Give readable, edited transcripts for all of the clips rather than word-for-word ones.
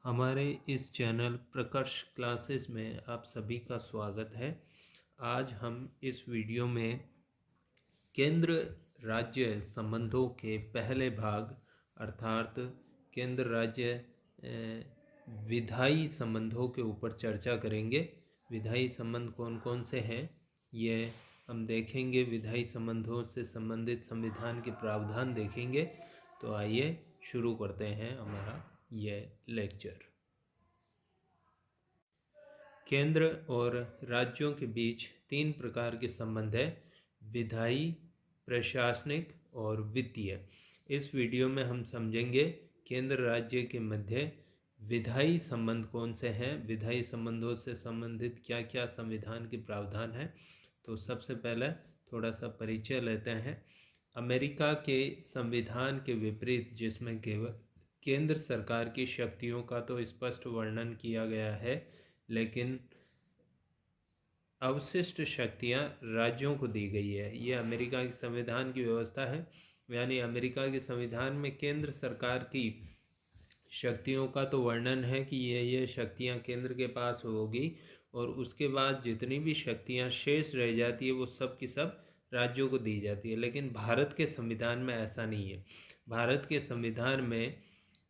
हमारे इस channel प्रकर्ष classes में आप सभी का स्वागत है। आज हम इस वीडियो में केंद्र राज्य संबंधों के पहले भाग अर्थात केंद्र राज्य विधायी संबंधों के ऊपर चर्चा करेंगे। विधायी संबंध कौन कौन से हैं ये हम देखेंगे। विधायी संबंधों से संबंधित संविधान के प्रावधान देखेंगे। तो आइए शुरू करते हैं हमारा ये लेक्चर। केंद्र और राज्यों के बीच तीन प्रकार के संबंध है: विधायी, प्रशासनिक और वित्तीय। इस वीडियो में हम समझेंगे केंद्र राज्य के मध्य विधायी संबंध कौन से हैं, विधायी संबंधों से संबंधित क्या क्या संविधान के प्रावधान हैं। तो सबसे पहले थोड़ा सा परिचय लेते हैं। अमेरिका के संविधान के विपरीत, जिसमें केवल केंद्र सरकार की शक्तियों का तो स्पष्ट वर्णन किया गया है, लेकिन अवशिष्ट शक्तियां राज्यों को दी गई है। ये अमेरिका के संविधान की व्यवस्था है। यानी अमेरिका के संविधान में केंद्र सरकार की शक्तियों का तो वर्णन है कि ये शक्तियां केंद्र के पास होगी, और उसके बाद जितनी भी शक्तियां शेष रह जाती है वो सब की सब राज्यों को दी जाती है। लेकिन भारत के संविधान में ऐसा नहीं है। भारत के संविधान में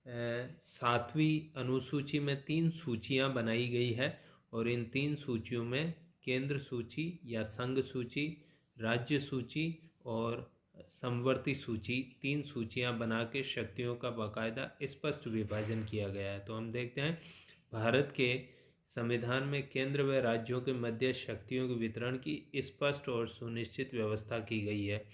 7वीं अनुसूची में 3 सूचियां बनाई गई है, और इन 3 सूचियों में केंद्र सूची या संघ सूची, राज्य सूची और समवर्ती सूची, 3 सूचियां बना के शक्तियों का बाकायदा स्पष्ट विभाजन किया गया है। तो हम देखते हैं भारत के संविधान में केंद्र व राज्यों के मध्य शक्तियों के वितरण की स्पष्ट और सुनिश्चित व्यवस्था की गई है।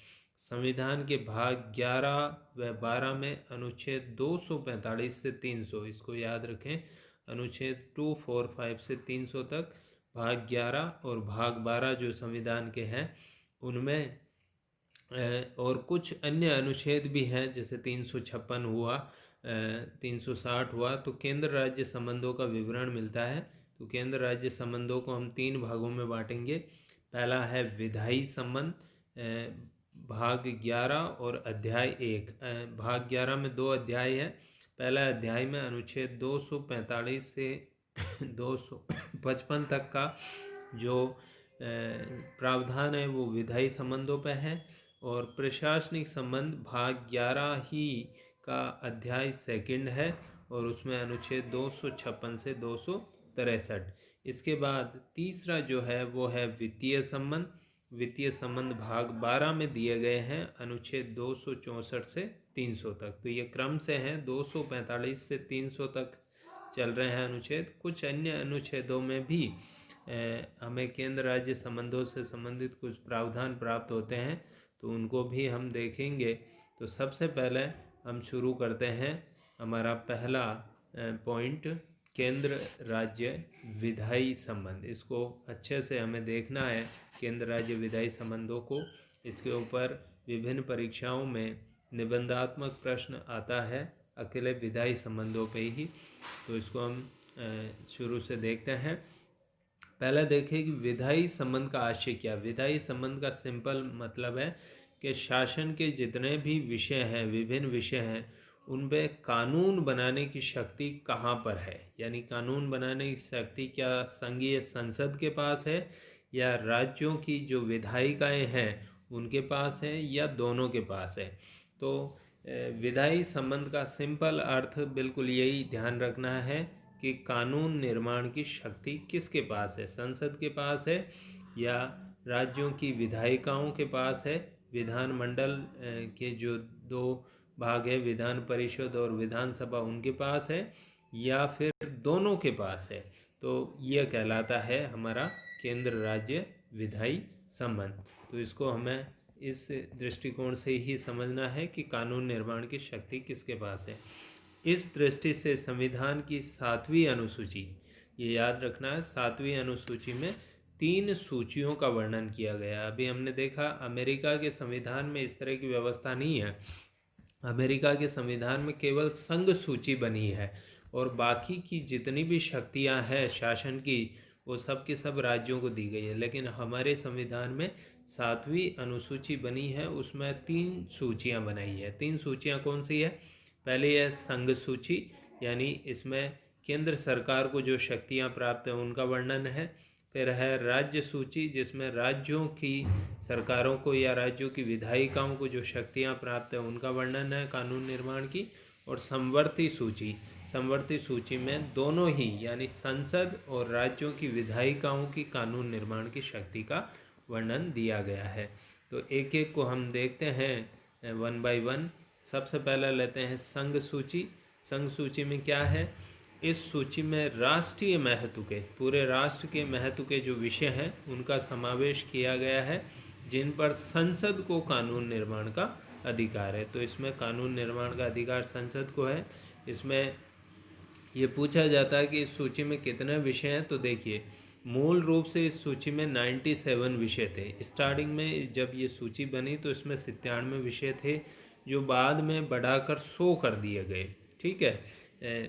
संविधान के भाग 11 व 12 में अनुच्छेद 245 से 300, इसको याद रखें, अनुच्छेद 245 से 300 तक भाग 11 और भाग 12 जो संविधान के हैं उनमें, और कुछ अन्य अनुच्छेद भी हैं, जैसे 356 हुआ, 360 हुआ, तो केंद्र राज्य संबंधों का विवरण मिलता है। तो केंद्र राज्य संबंधों को हम 3 भागों में बांटेंगे। पहला है विधायी संबंध, भाग 11 और अध्याय 1। भाग 11 में 2 अध्याय है। पहला अध्याय में अनुच्छेद 245 से 255 तक का जो प्रावधान है वो विधायी संबंधों पर है, और प्रशासनिक संबंध भाग 11 ही का अध्याय 2 है, और उसमें अनुच्छेद 256 से 263। इसके बाद तीसरा जो है वो है वित्तीय संबंध। वित्तीय संबंध भाग 12 में दिए गए हैं, अनुच्छेद 264 से 300 तक। तो ये क्रम से हैं, 245 से 300 तक चल रहे हैं अनुच्छेद। कुछ अन्य अनुच्छेदों में भी हमें केंद्र राज्य संबंधों से संबंधित कुछ प्रावधान प्राप्त होते हैं, तो उनको भी हम देखेंगे। तो सबसे पहले हम शुरू करते हैं हमारा पहला पॉइंट, केंद्र राज्य विधायी संबंध। इसको अच्छे से हमें देखना है, केंद्र राज्य विधायी संबंधों को। इसके ऊपर विभिन्न परीक्षाओं में निबंधात्मक प्रश्न आता है अकेले विधायी संबंधों पे ही। तो इसको हम शुरू से देखते हैं। पहले देखें कि विधायी संबंध का आशय क्या। विधायी संबंध का सिंपल मतलब है कि शासन के जितने भी विषय हैं, विभिन्न विषय हैं, उन पे कानून बनाने की शक्ति कहाँ पर है। यानी कानून बनाने की शक्ति क्या संघीय संसद के पास है, या राज्यों की जो विधायिकाएं हैं उनके पास है, या दोनों के पास है। तो विधायी संबंध का सिंपल अर्थ बिल्कुल यही ध्यान रखना है कि कानून निर्माण की शक्ति किसके पास है, संसद के पास है या राज्यों की विधायिकाओं के पास है। विधानमंडल के जो 2 भाग है, विधान परिषद और विधानसभा, उनके पास है, या फिर दोनों के पास है। तो यह कहलाता है हमारा केंद्र राज्य विधायी संबंध। तो इसको हमें इस दृष्टिकोण से ही समझना है कि कानून निर्माण की शक्ति किसके पास है। इस दृष्टि से संविधान की 7वीं अनुसूची, ये याद रखना है, 7वीं अनुसूची में 3 सूचियों का वर्णन किया गया। अभी हमने देखा अमेरिका के संविधान में इस तरह की व्यवस्था नहीं है। अमेरिका के संविधान में केवल संघ सूची बनी है, और बाकी की जितनी भी शक्तियां हैं शासन की, वो सब के सब राज्यों को दी गई है। लेकिन हमारे संविधान में 7वीं अनुसूची बनी है, उसमें 3 सूचियां बनाई है। 3 सूचियां कौन सी है? पहले है संघ सूची, यानी इसमें केंद्र सरकार को जो शक्तियां प्राप्त हैं उनका वर्णन है। फिर है राज्य सूची, जिसमें राज्यों की सरकारों को या राज्यों की विधायिकाओं को जो शक्तियां प्राप्त हैं उनका वर्णन है कानून निर्माण की। और समवर्ती सूची, समवर्ती सूची में दोनों ही यानी संसद और राज्यों की विधायिकाओं की कानून निर्माण की शक्ति का वर्णन दिया गया है। तो एक एक को हम देखते हैं वन बाय वन। सबसे पहले लेते हैं संघ सूची। संघ सूची में क्या है? इस सूची में राष्ट्रीय महत्व के, पूरे राष्ट्र के महत्व के जो विषय हैं उनका समावेश किया गया है, जिन पर संसद को कानून निर्माण का अधिकार है। तो इसमें कानून निर्माण का अधिकार संसद को है। इसमें ये पूछा जाता है कि इस सूची में कितने विषय हैं। तो देखिए, मूल रूप से इस सूची में 97 विषय थे। स्टार्टिंग में जब ये सूची बनी तो इसमें 97 विषय थे, जो बाद में बढ़ाकर 100 कर दिए गए। ठीक है,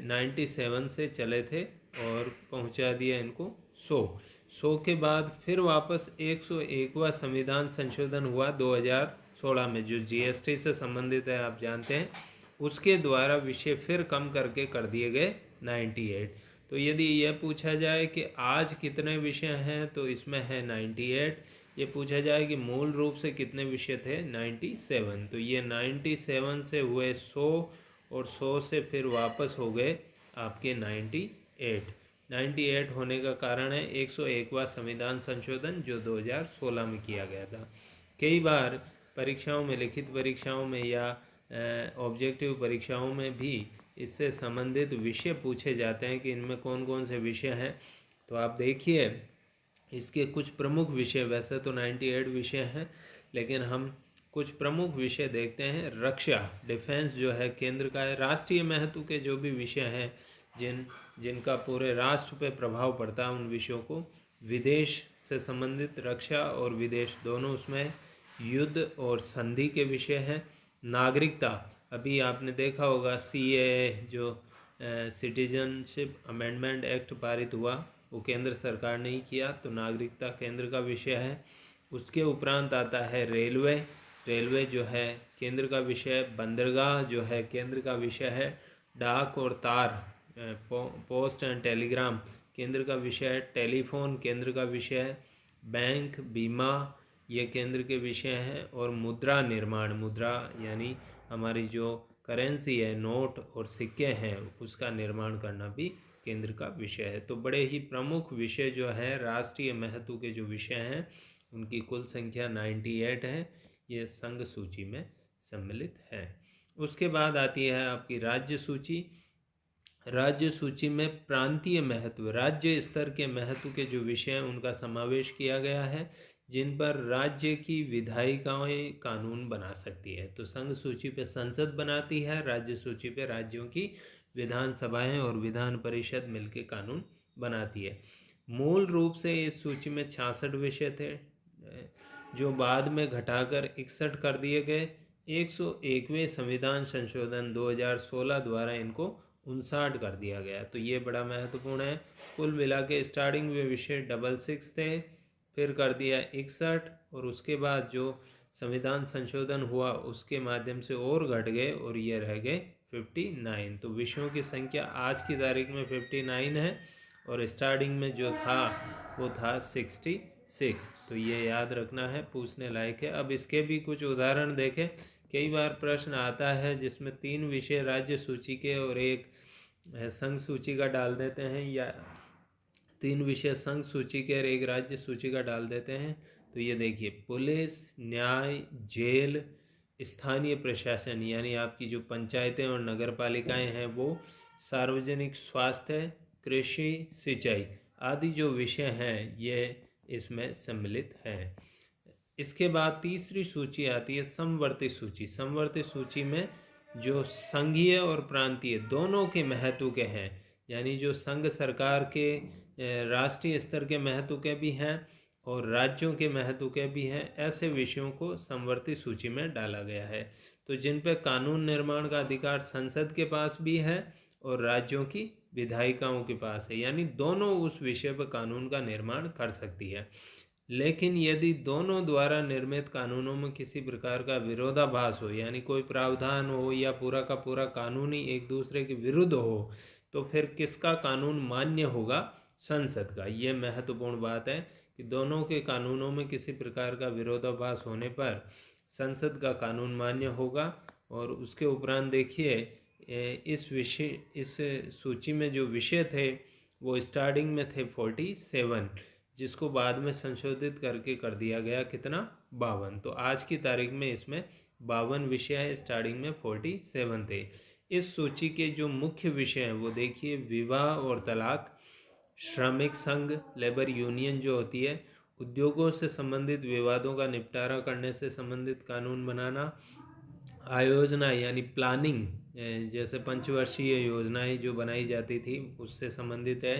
97 से चले थे और पहुंचा दिया इनको 100 के बाद फिर वापस 101वां संविधान संशोधन हुआ 2016 में, जो जीएसटी से संबंधित है, आप जानते हैं। उसके द्वारा विषय फिर कम करके कर दिए गए 98। तो यदि यह पूछा जाए कि आज कितने विषय हैं, तो इसमें है 98। ये पूछा जाए कि मूल रूप से कितने विषय थे, 97। तो ये 97 से हुए 100 और 100 से फिर वापस हो गए आपके 98। 98 होने का कारण है 101वां संविधान संशोधन जो 2016 में किया गया था। कई बार परीक्षाओं में, लिखित परीक्षाओं में या ऑब्जेक्टिव परीक्षाओं में भी इससे संबंधित विषय पूछे जाते हैं कि इनमें कौन कौन से विषय हैं। तो आप देखिए, इसके कुछ प्रमुख विषय, वैसे तो 98 विषय हैं, लेकिन हम कुछ प्रमुख विषय देखते हैं। रक्षा, डिफेंस जो है केंद्र का है। राष्ट्रीय महत्व के जो भी विषय हैं, जिनका पूरे राष्ट्र पे प्रभाव पड़ता है, उन विषयों को। विदेश से संबंधित, रक्षा और विदेश दोनों उसमें। युद्ध और संधि के विषय हैं। नागरिकता, अभी आपने देखा होगा सीएए जो सिटीजनशिप अमेंडमेंट एक्ट पारित हुआ, वो केंद्र सरकार ने ही किया, तो नागरिकता केंद्र का विषय है। उसके उपरांत आता है रेलवे। रेलवे जो है केंद्र का विषय। बंदरगाह जो है केंद्र का विषय है। डाक और तार, पोस्ट एंड टेलीग्राम केंद्र का विषय है। टेलीफोन केंद्र का विषय है। बैंक, बीमा ये केंद्र के विषय हैं। और मुद्रा निर्माण, मुद्रा यानी हमारी जो करेंसी है, नोट और सिक्के हैं, उसका निर्माण करना भी केंद्र का विषय है। तो बड़े ही प्रमुख विषय जो है, राष्ट्रीय महत्व के जो विषय हैं, उनकी कुल संख्या 98 है। ये संघ सूची में सम्मिलित है। उसके बाद आती है आपकी राज्य सूची। राज्य सूची में प्रांतीय महत्व, राज्य स्तर के महत्व के जो विषय हैं उनका समावेश किया गया है, जिन पर राज्य की विधायिकाएं कानून बना सकती है। तो संघ सूची पे संसद बनाती है, राज्य सूची पे राज्यों की विधानसभाएं और विधान परिषद मिलकर कानून बनाती है। मूल रूप से इस सूची में 66 विषय थे, जो बाद में घटाकर 61 कर दिए गए। 101वें संविधान संशोधन 2016 द्वारा इनको 59 कर दिया गया। तो ये बड़ा महत्वपूर्ण है। कुल मिला के स्टार्टिंग में विषय 66 थे, फिर कर दिया 61, और उसके बाद जो संविधान संशोधन हुआ उसके माध्यम से और घट गए और ये रह गए 59। तो विषयों की संख्या आज की तारीख में 59 है, और स्टार्टिंग में जो था वो था 66। तो ये याद रखना है, पूछने लायक है। अब इसके भी कुछ उदाहरण देखें। कई बार प्रश्न आता है जिसमें 3 विषय राज्य सूची के और एक संघ सूची का डाल देते हैं, या 3 विषय संघ सूची के और एक राज्य सूची का डाल देते हैं। तो ये देखिए, पुलिस, न्याय, जेल, स्थानीय प्रशासन यानी आपकी जो पंचायतें और नगर पालिकाएँ हैं वो, सार्वजनिक स्वास्थ्य, कृषि, सिंचाई आदि जो विषय हैं ये इसमें सम्मिलित हैं। इसके बाद तीसरी सूची आती है समवर्ती सूची। समवर्ती सूची में जो संघीय और प्रांतीय दोनों के महत्व के हैं, यानी जो संघ सरकार के राष्ट्रीय स्तर के महत्व के भी हैं और राज्यों के महत्व के भी हैं, ऐसे विषयों को समवर्ती सूची में डाला गया है। तो जिन पर कानून निर्माण का अधिकार संसद के पास भी है और राज्यों की विधायिकाओं के पास है, यानी दोनों उस विषय पर कानून का निर्माण कर सकती है। लेकिन यदि दोनों द्वारा निर्मित कानूनों में किसी प्रकार का विरोधाभास हो, यानी कोई प्रावधान हो या पूरा का पूरा कानून ही एक दूसरे के विरुद्ध हो, तो फिर किसका कानून मान्य होगा? संसद का। ये महत्वपूर्ण बात है कि दोनों के कानूनों में किसी प्रकार का विरोधाभास होने पर संसद का कानून मान्य होगा। और उसके उपरांत देखिए, इस सूची में जो विषय थे वो स्टार्टिंग में थे 47, जिसको बाद में संशोधित करके कर दिया गया कितना? 52। तो आज की तारीख में इसमें 52 विषय है, स्टार्टिंग में 47 थे। इस सूची के जो मुख्य विषय हैं वो देखिए, विवाह और तलाक, श्रमिक संघ, लेबर यूनियन जो होती है, उद्योगों से संबंधित विवादों का निपटारा करने से संबंधित कानून बनाना, आयोजना यानी प्लानिंग, जैसे पंचवर्षीय योजनाएं जो बनाई जाती थी उससे संबंधित है।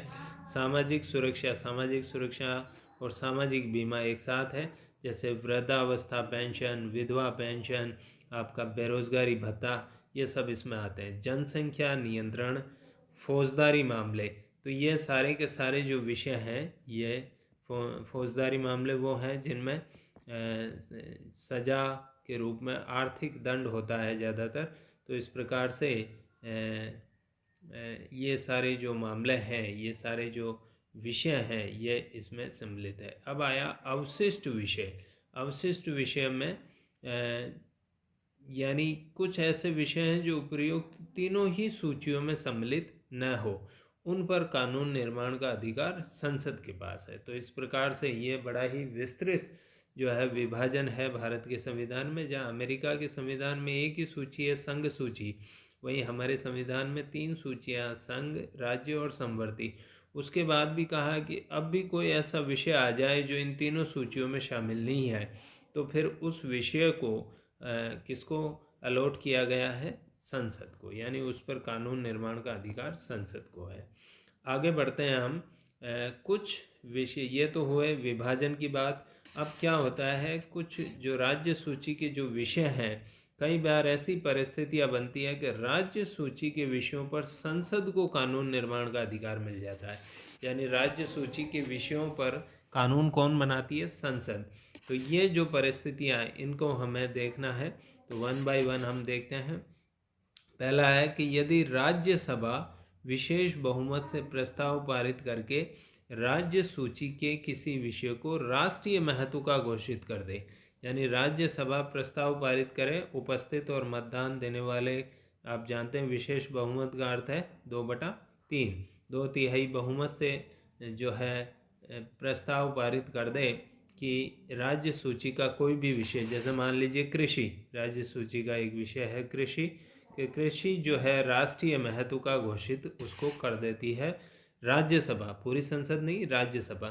सामाजिक सुरक्षा और सामाजिक बीमा एक साथ है, जैसे वृद्धावस्था पेंशन, विधवा पेंशन, आपका बेरोजगारी भत्ता, ये सब इसमें आते हैं। जनसंख्या नियंत्रण, फौजदारी मामले, तो ये सारे के सारे जो विषय हैं, ये फौजदारी मामले वो हैं जिनमें सज़ा के रूप में आर्थिक दंड होता है ज़्यादातर। तो इस प्रकार से ये सारे जो मामले हैं, ये सारे जो विषय हैं, ये इसमें सम्मिलित है। अब आया अवशिष्ट विषय। अवशिष्ट विषय में यानी कुछ ऐसे विषय हैं जो उपयुक्त तीनों ही सूचियों में सम्मिलित न हो, उन पर कानून निर्माण का अधिकार संसद के पास है। तो इस प्रकार से ये बड़ा ही विस्तृत जो है विभाजन है भारत के संविधान में। जहाँ अमेरिका के संविधान में एक ही सूची है, संघ सूची, वहीं हमारे संविधान में 3 सूचियाँ, संघ, राज्य और समवर्ती। उसके बाद भी कहा कि अब भी कोई ऐसा विषय आ जाए जो इन तीनों सूचियों में शामिल नहीं है, तो फिर उस विषय को किसको अलॉट किया गया है? संसद को, यानी उस पर कानून निर्माण का अधिकार संसद को है। आगे बढ़ते हैं हम। कुछ विषय, ये तो हुए विभाजन की बात। अब क्या होता है, कुछ जो राज्य सूची के जो विषय हैं, कई बार ऐसी परिस्थितियां बनती है कि राज्य सूची के विषयों पर संसद को कानून निर्माण का अधिकार मिल जाता है। यानी राज्य सूची के विषयों पर कानून कौन बनाती है? संसद। तो ये जो परिस्थितियां हैं, इनको हमें देखना है। तो 1 बाय 1 हम देखते हैं। पहला है कि यदि राज्यसभा विशेष बहुमत से प्रस्ताव पारित करके राज्य सूची के किसी विषय को राष्ट्रीय महत्व का घोषित कर दे, यानी राज्यसभा प्रस्ताव पारित करे, उपस्थित और मतदान देने वाले, आप जानते हैं विशेष बहुमत का अर्थ है 2/3, 2/3 बहुमत से जो है प्रस्ताव पारित कर दे कि राज्य सूची का कोई भी विषय, जैसे मान लीजिए कृषि, राज्य सूची का एक विषय है कृषि, कि कृषि जो है राष्ट्रीय महत्व का घोषित उसको कर देती है राज्यसभा, पूरी संसद नहीं, राज्यसभा।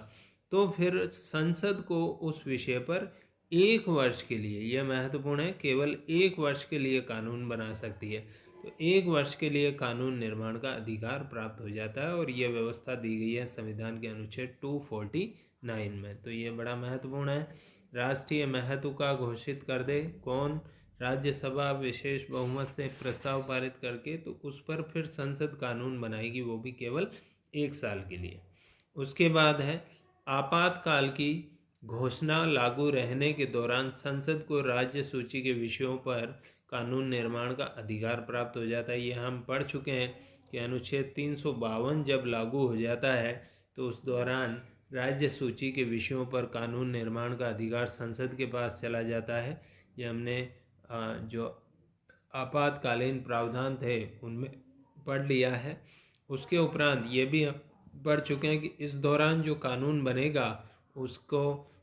तो फिर संसद को उस विषय पर 1 वर्ष के लिए, यह महत्वपूर्ण है, केवल 1 वर्ष के लिए कानून बना सकती है। तो 1 वर्ष के लिए कानून निर्माण का अधिकार प्राप्त हो जाता है, और यह व्यवस्था दी गई है संविधान के अनुच्छेद 249 में। तो ये बड़ा महत्वपूर्ण है। राष्ट्रीय महत्व का घोषित कर दे कौन? राज्यसभा विशेष बहुमत से प्रस्ताव पारित करके, तो उस पर फिर संसद कानून बनाएगी, वो भी केवल 1 साल के लिए। उसके बाद है आपातकाल की घोषणा लागू रहने के दौरान संसद को राज्य सूची के विषयों पर कानून निर्माण का अधिकार प्राप्त हो जाता है। ये हम पढ़ चुके हैं कि अनुच्छेद 352 जब लागू हो जाता है तो उस दौरान राज्य सूची के विषयों पर कानून निर्माण का अधिकार संसद के पास चला जाता है। ये हमने जो आपातकालीन प्रावधान थे उनमें पढ़ लिया है। उसके उपरांत ये भी पढ़ चुके हैं कि इस दौरान जो कानून बनेगा उसको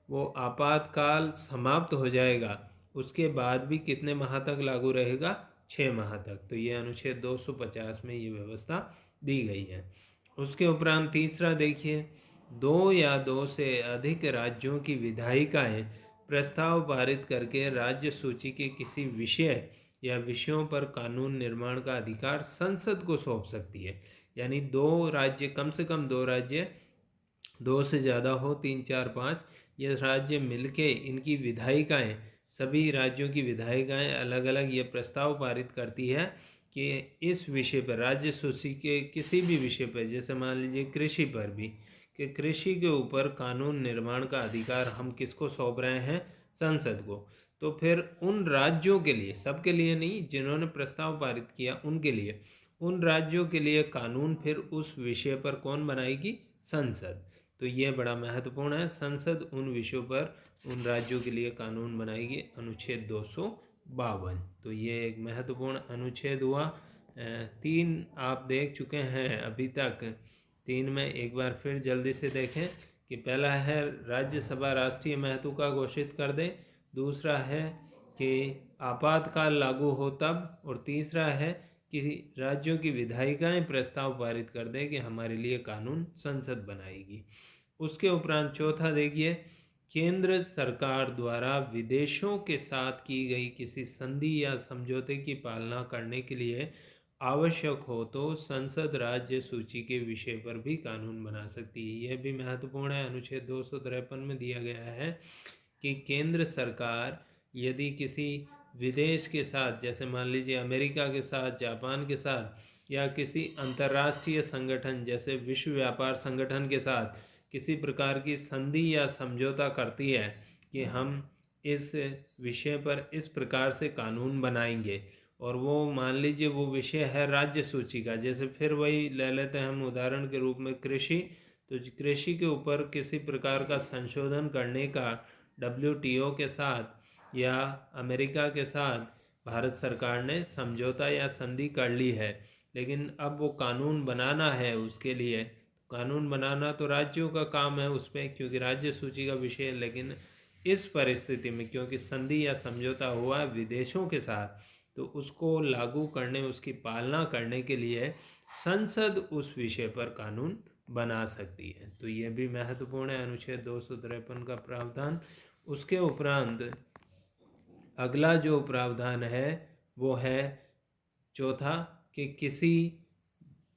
वो आपातकाल समाप्त हो जाएगा, उसके बाद भी कितने माह तक लागू रहेगा? 6 माह तक। तो ये अनुच्छेद 250 में ये व्यवस्था दी गई है। उसके उपरांत तीसरा देखिए, 2 या 2 से अधिक राज्यों की विधायिकाएं प्रस्ताव पारित करके राज्य सूची के किसी विषय या विषयों पर कानून निर्माण का अधिकार संसद को सौंप सकती है। यानी 2 राज्य, कम से कम 2 राज्य, 2 से ज़्यादा हो, 3, 4, 5, ये राज्य मिलके इनकी विधायिकाएं, सभी राज्यों की विधायिकाएं अलग अलग ये प्रस्ताव पारित करती है कि इस विषय पर, राज्य सूची के किसी भी विषय पर, जैसे मान लीजिए कृषि पर भी, कि कृषि के ऊपर कानून निर्माण का अधिकार हम किसको सौंप रहे हैं? संसद को। तो फिर उन राज्यों के लिए, सबके लिए नहीं, जिन्होंने प्रस्ताव पारित किया उनके लिए, उन राज्यों के लिए कानून फिर उस विषय पर कौन बनाएगी? संसद। तो ये बड़ा महत्वपूर्ण है, संसद उन विषयों पर उन राज्यों के लिए कानून बनाएगी, अनुच्छेद 252। तो ये एक महत्वपूर्ण अनुच्छेद हुआ। 3 आप देख चुके हैं अभी तक। 3 में एक बार फिर जल्दी से देखें कि पहला है राज्यसभा राष्ट्रीय महत्व का घोषित कर दे, दूसरा है कि आपातकाल लागू हो तब, और तीसरा है कि राज्यों की विधायिकाएं प्रस्ताव पारित कर दें कि हमारे लिए कानून संसद बनाएगी। उसके उपरांत चौथा देखिए, केंद्र सरकार द्वारा विदेशों के साथ की गई किसी संधि या समझौते की पालना करने के लिए आवश्यक हो तो संसद राज्य सूची के विषय पर भी कानून बना सकती है। यह भी महत्वपूर्ण है, अनुच्छेद 253 में दिया गया है कि केंद्र सरकार यदि किसी विदेश के साथ, जैसे मान लीजिए अमेरिका के साथ, जापान के साथ, या किसी अंतर्राष्ट्रीय संगठन जैसे विश्व व्यापार संगठन के साथ किसी प्रकार की संधि या समझौता करती है कि हम इस विषय पर इस प्रकार से कानून बनाएंगे, और वो मान लीजिए वो विषय है राज्य सूची का, जैसे फिर वही ले लेते हैं हम उदाहरण के रूप में कृषि, तो कृषि के ऊपर किसी प्रकार का संशोधन करने का WTO के साथ या अमेरिका के साथ भारत सरकार ने समझौता या संधि कर ली है, लेकिन अब वो कानून बनाना है, उसके लिए कानून बनाना तो राज्यों का काम है उस पर, क्योंकि राज्य सूची का विषय है। लेकिन इस परिस्थिति में क्योंकि संधि या समझौता हुआ है विदेशों के साथ, तो उसको लागू करने, उसकी पालना करने के लिए संसद उस विषय पर कानून बना सकती है। तो यह भी महत्वपूर्ण है, अनुच्छेद 253 का प्रावधान। उसके उपरांत अगला जो प्रावधान है वो है चौथा, कि किसी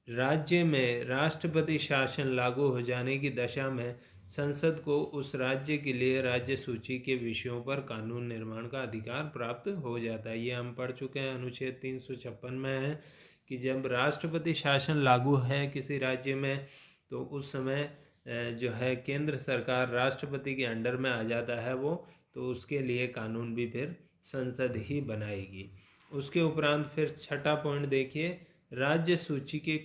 राज्य में राष्ट्रपति शासन लागू हो जाने की दशा में संसद को उस राज्य के लिए राज्य सूची के विषयों पर कानून निर्माण का अधिकार प्राप्त हो जाता है। ये हम पढ़ चुके हैं, अनुच्छेद 356 में है कि जब राष्ट्रपति शासन लागू है किसी राज्य में, तो उस समय जो है केंद्र सरकार राष्ट्रपति के अंडर में आ जाता है वो, तो उसके लिए कानून भी फिर संसद ही बनाएगी। उसके उपरांत फिर छठा पॉइंट देखिए, राज्य सूची के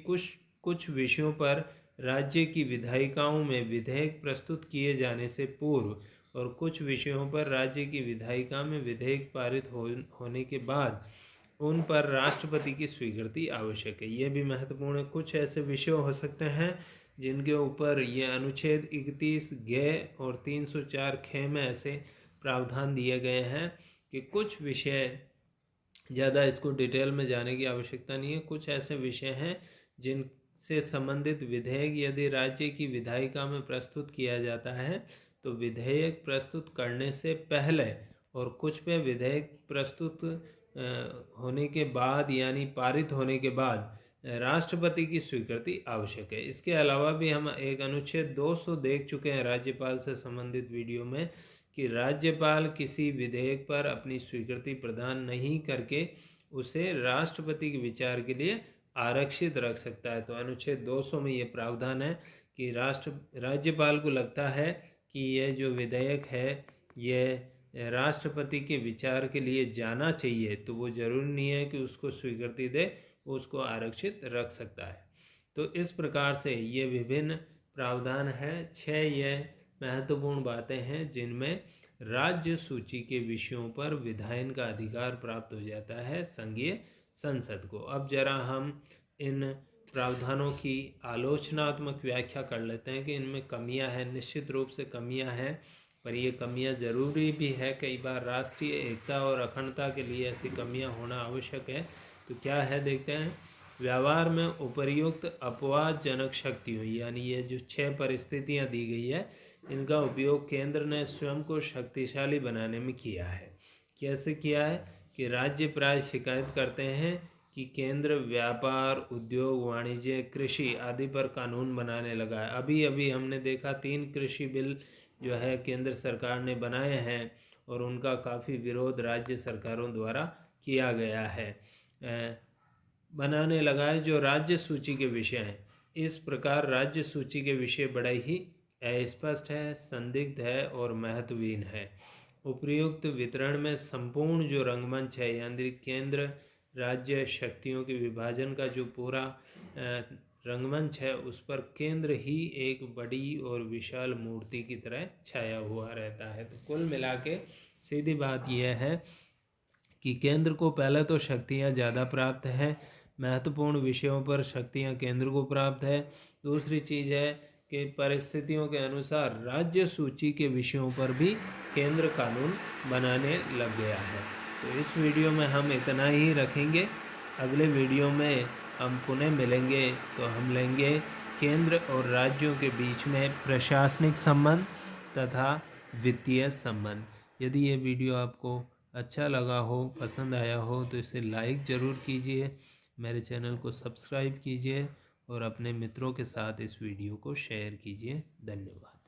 कुछ विषयों पर राज्य की विधायिकाओं में विधेयक प्रस्तुत किए जाने से पूर्व और कुछ विषयों पर राज्य की विधायिका में विधेयक पारित होने के बाद उन पर राष्ट्रपति की स्वीकृति आवश्यक है। यह भी महत्वपूर्ण है। कुछ ऐसे विषय हो सकते हैं जिनके ऊपर ये अनुच्छेद 31 ग और 304 ख में ऐसे प्रावधान दिए गए हैं कि कुछ विषय, ज़्यादा इसको डिटेल में जाने की आवश्यकता नहीं है, कुछ ऐसे विषय हैं जिनसे संबंधित विधेयक यदि राज्य की विधायिका में प्रस्तुत किया जाता है तो विधेयक प्रस्तुत करने से पहले और कुछ पे विधेयक प्रस्तुत होने के बाद यानी पारित होने के बाद राष्ट्रपति की स्वीकृति आवश्यक है। इसके अलावा भी हम एक अनुच्छेद 200 देख चुके हैं राज्यपाल से संबंधित वीडियो में कि राज्यपाल किसी विधेयक पर अपनी स्वीकृति प्रदान नहीं करके उसे राष्ट्रपति के विचार के लिए आरक्षित रख सकता है। तो अनुच्छेद 200 में ये प्रावधान है कि राज्यपाल को लगता है कि यह जो विधेयक है ये राष्ट्रपति के विचार के लिए जाना चाहिए, तो वो जरूरी नहीं है कि उसको स्वीकृति दे, वो उसको आरक्षित रख सकता है। तो इस प्रकार से ये विभिन्न प्रावधान हैं। 6 ये महत्वपूर्ण बातें हैं जिनमें राज्य सूची के विषयों पर विधायन का अधिकार प्राप्त हो जाता है संघीय संसद को। अब जरा हम इन प्रावधानों की आलोचनात्मक व्याख्या कर लेते हैं कि इनमें कमियां हैं। निश्चित रूप से कमियां हैं, पर ये कमियां ज़रूरी भी है। कई बार राष्ट्रीय एकता और अखंडता के लिए ऐसी कमियां होना आवश्यक है। तो क्या है देखते हैं। व्यवहार में उपर्युक्त अपवादजनक शक्तियों, यानी ये जो 6 परिस्थितियां दी गई है, इनका उपयोग केंद्र ने स्वयं को शक्तिशाली बनाने में किया है। कैसे किया है कि राज्य प्राय शिकायत करते हैं कि केंद्र व्यापार, उद्योग, वाणिज्य, कृषि आदि पर कानून बनाने लगा है। अभी अभी हमने देखा 3 कृषि बिल जो है केंद्र सरकार ने बनाए हैं और उनका काफ़ी विरोध राज्य सरकारों द्वारा किया गया है। बनाने लगा है जो राज्य सूची के विषय हैं। इस प्रकार राज्य सूची के विषय बड़े ही अस्पष्ट है, संदिग्ध है और महत्वहीन है। उपर्युक्त वितरण में संपूर्ण जो रंगमंच है, यानी केंद्र राज्य शक्तियों के विभाजन का जो पूरा रंगमंच है उस पर केंद्र ही एक बड़ी और विशाल मूर्ति की तरह छाया हुआ रहता है। तो कुल मिला के सीधी बात यह है कि केंद्र को पहले तो शक्तियाँ ज़्यादा प्राप्त है, महत्वपूर्ण विषयों पर शक्तियाँ केंद्र को प्राप्त है। दूसरी चीज़ है कि परिस्थितियों के अनुसार राज्य सूची के विषयों पर भी केंद्र कानून बनाने लग गया है। तो इस वीडियो में हम इतना ही रखेंगे। अगले वीडियो में हम पुनः मिलेंगे तो हम लेंगे केंद्र और राज्यों के बीच में प्रशासनिक संबंध तथा वित्तीय संबंध। यदि ये वीडियो आपको अच्छा लगा हो, पसंद आया हो तो इसे लाइक ज़रूर कीजिए, मेरे चैनल को सब्सक्राइब कीजिए और अपने मित्रों के साथ इस वीडियो को शेयर कीजिए। धन्यवाद।